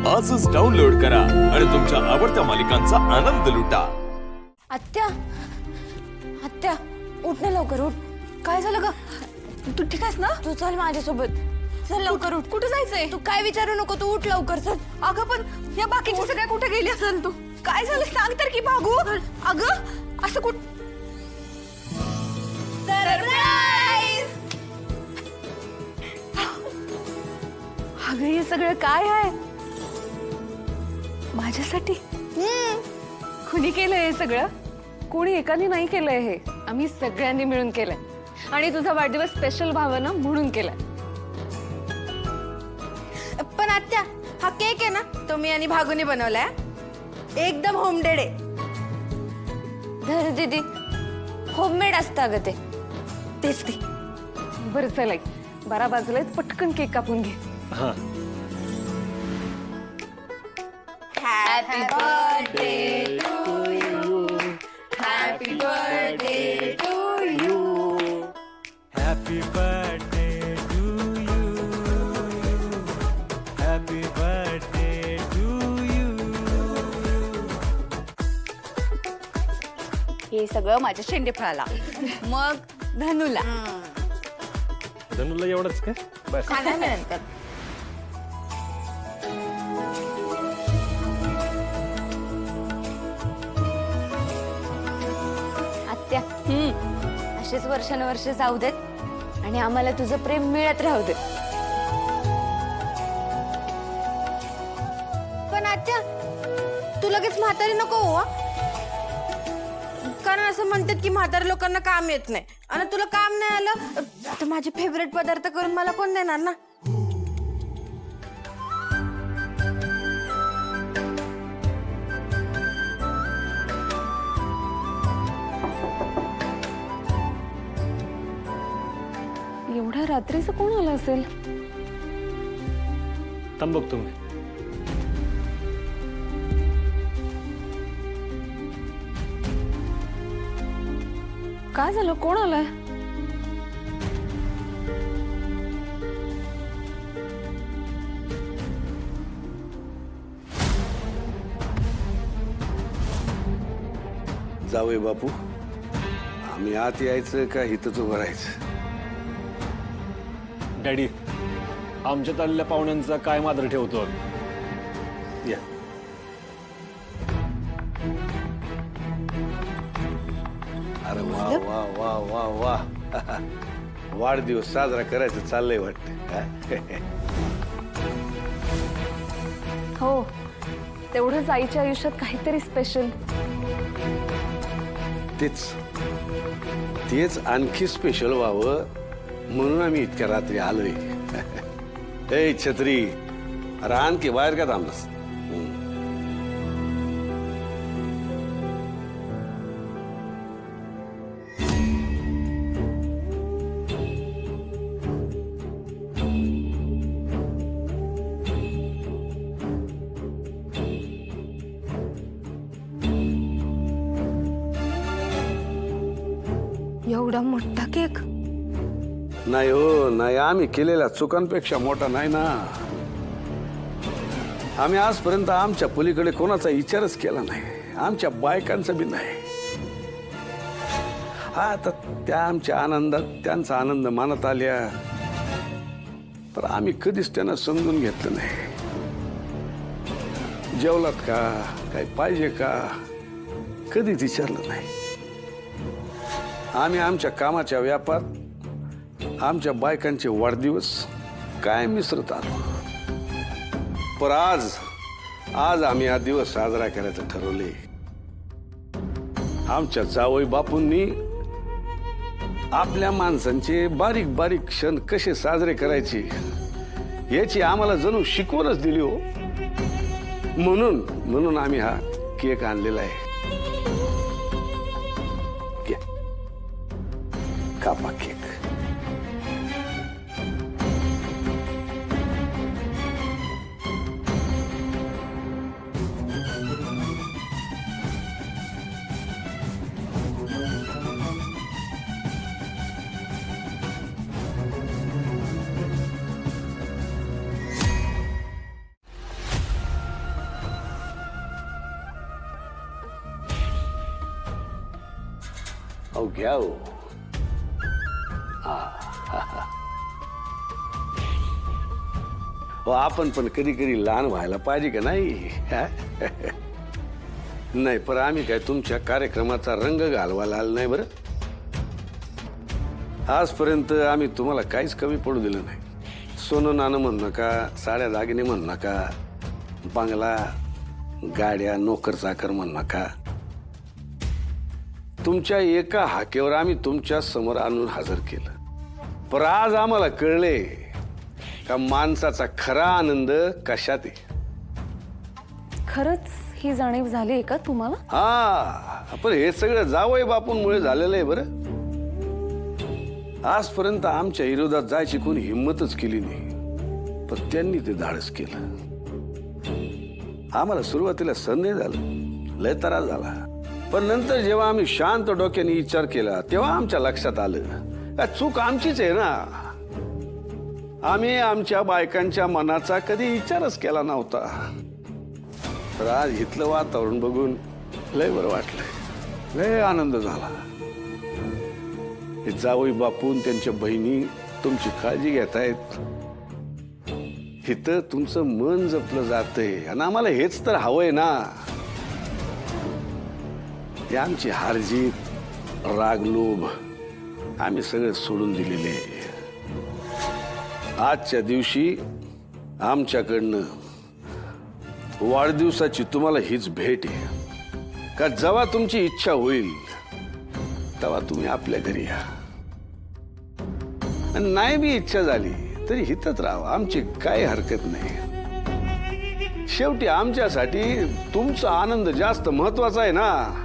आजच डाउनलोड करा आणि तुमच्या आवडत्या मालिकांचा आनंद लुटा। आत्या आत्या उठ ना लवकर उठ। काय झालं ग? तू ठीक आहेस ना? तू चल माझ्यासोबत। चल लवकर उठ। कुठे जायचंय? तू काय विचारू नको, तू उठ लवकर चल। अगं पण या बाकीच्या सगळ्या कुठे गेली असेल? तू काय झालं सांग तर की भागू। अगं असं कुठ सरप्राईज। अगं हे सगळं काय आहे? माझ्यासाठी? कुणी केलंय हे सगळं? कोणी एकाने नाही केलंय, हे आम्ही सगळ्यांनी मिळून केलंय आणि तुझा वाढदिवस स्पेशल व्हावा ना म्हणून केलाय। पण आत्या हा केक आहे ना तो मी आणि भागूने बनवलाय, एकदम होममेड आहे। धर दीदी, होममेड असतं ग ते। तेच ते। बरं चल ऐक, 12 वाजलेत, पटकन केक कापून घे। Happy birthday to you, happy birthday to you, happy birthday to you, happy birthday to you. हे सगळं माझ्या शेंडेफळाला, मग धनुला। धनुला एवढंच काय? बस सांगा मी नंतर। आत्या असेच वर्षानुवर्ष जाऊ देत आणि आम्हाला तुझं प्रेम मिळत राहू दे। पण आत्या तू लगेच म्हातारी नको हो, कारण असं म्हणतात की म्हातारी लोकांना काम येत नाही, आणि तुला काम नाही आलं तर माझे फेवरेट पदार्थ करून मला कोण देणार ना? एवढ्या रात्रीचं कोण आलं असेल? थांब बघ तुम्ही। काय झालं? कोण आलंय? जावई बापू, आम्ही आत यायचं का इथंच उभं राहायचं? डॅडी, आमच्यात आलेल्या पाहुण्यांचा काय मात्र ठेवतो? या अरे वा वा वा वा वा वाढदिवस साजरा करायचं चाललंय वाटतं। हो, तेवढंच आईच्या आयुष्यात काहीतरी स्पेशल। तेच आणखी स्पेशल व्हावं म्हणून आम्ही इतक्या रात्री आलोय। ए छत्री, रान की बाहेर का थांबलास? एवढा मोठा केक? नाही हो नाही, आम्ही केलेल्या चुकांपेक्षा मोठा नाही ना। आम्ही आजपर्यंत आमच्या पलीकडे कोणाचा विचारच केला नाही, आमच्या बायकांचा बी नाही। हा आता त्या आमच्या आनंदात त्यांचा आनंद मानत आल्या, तर आम्ही कधीच त्यांना समजून घेतलं नाही। जेवलात का, काही पाहिजे का, कधीच विचारलं नाही। आम्ही आमच्या कामाच्या व्यापात आमच्या बायकांचे वाढदिवस काय मिसळत आलो, पण आज आम्ही हा दिवस साजरा करायचं ठरवले। आमच्या जावई बापूंनी आपल्या माणसांचे बारीक बारीक क्षण कसे साजरे करायचे याची आम्हाला जणू शिकवणच दिली हो। म्हणून आम्ही हा केक आणलेला आहे। कापा केक। अहो घ्या हो. हो आपण पण कधी कधी लहान व्हायला पाहिजे का नाही? नाही पण आम्ही काय तुमच्या कार्यक्रमाचा रंग घालवायला आलो नाही बरं. आजपर्यंत आम्ही तुम्हाला काहीच कमी पडू दिलं नाही. सोनं नाणं म्हण नका, साड्या दागिने म्हण नका, बंगला गाड्या नोकर चाकर म्हण नका. तुमच्या एका हाकेवर आम्ही तुमच्या समोर आणून हजर केलं. पण आज आम्हाला कळले का माणसाचा खरा आनंद कशात आहे. खरंच ही जाणीव झाली आहे का तुम्हाला? हा पण हे सगळं जावई बापूंमुळे झालेलं आहे बरं. आजपर्यंत आमच्या विरोधात जायची कोणी हिंमतच केली नाही, पण त्यांनी ते धाडस केलं. आम्हाला सुरुवातीला सहन नाही झालं, लय त्रास झाला. पण नंतर जेव्हा आम्ही शांत डोक्याने विचार केला तेव्हा आमच्या लक्षात आलं का चूक आमचीच आहे ना. आम्ही आमच्या बायकांच्या मनाचा कधी विचारच केला नव्हता. तर आज इथलं वातावरण बघून लय बरं वाटलंय, लय आनंद झाला. जावई बापून त्यांच्या बहिणी तुमची काळजी घेतायत. इथं तुमचं मन जपलं जातंय आणि आम्हाला हेच तर हवंय ना. ते आमची हारजीत राग लोभ आम्ही सगळं सोडून दिलेले. आजच्या दिवशी आमच्याकडनं वाढदिवसाची तुम्हाला हीच भेट आहे का जेव्हा तुमची इच्छा होईल तेव्हा तुम्ही आपल्या घरी या. आणि नाही बी इच्छा झाली तरी हितच राहा, आमची काही हरकत नाही. शेवटी आमच्यासाठी तुमचा आनंद जास्त महत्वाचा आहे ना.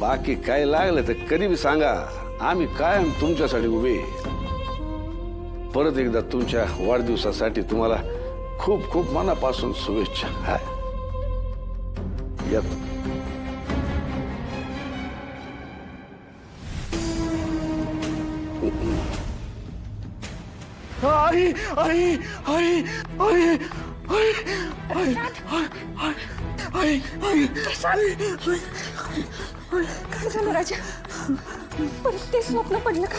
बाकी काय लागलं तर कधी बी सांगा, आम्ही कायम तुमच्यासाठी उभे. परत एकदा तुमच्या वाढदिवसासाठी तुम्हाला खूप खूप मनापासून शुभेच्छा. हा येतो. आई आई आई आई आई आई आई काय झालं राजा? परत ते स्वप्न पडलं का?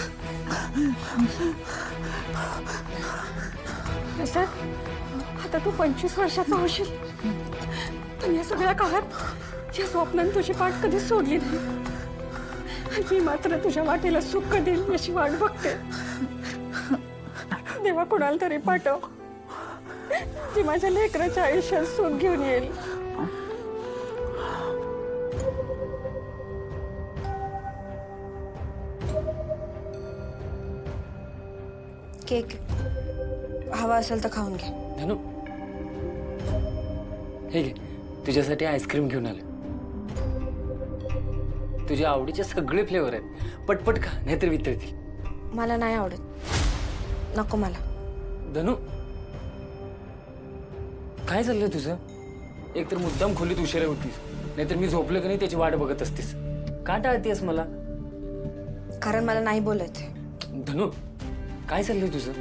आता तू 25 वर्षाचा होशील, पण या सगळ्या काळात या स्वप्नाने तुझी पाठ कधीच सोडली नाही. मी मात्र तुझ्या वाटेला सुख देईल याची वाट बघते. देवा कोणाला तरी पाठव जी माझ्या लेकराच्या आयुष्यात सुख घेऊन येईल. केक हवा असेल तर खाऊन घे. धनु, हे घे, तुझ्यासाठी आईस्क्रीम घेऊन आले. तुझ्या आवडीचे सगळे फ्लेवर आहेत. पटपट खा, नाहीतर वितळतील. मला नाही आवडत, नको मला. धनु, काय चाललंय तुझं? एकतर मुद्दाम खोलीत उशिरा होतीस, नाहीतर मी झोपलं की नाही त्याची वाट बघत असतीस. का टाळतेस मला? कारण मला नाही बोलायचं. धनु, काय चाललंय तुझं?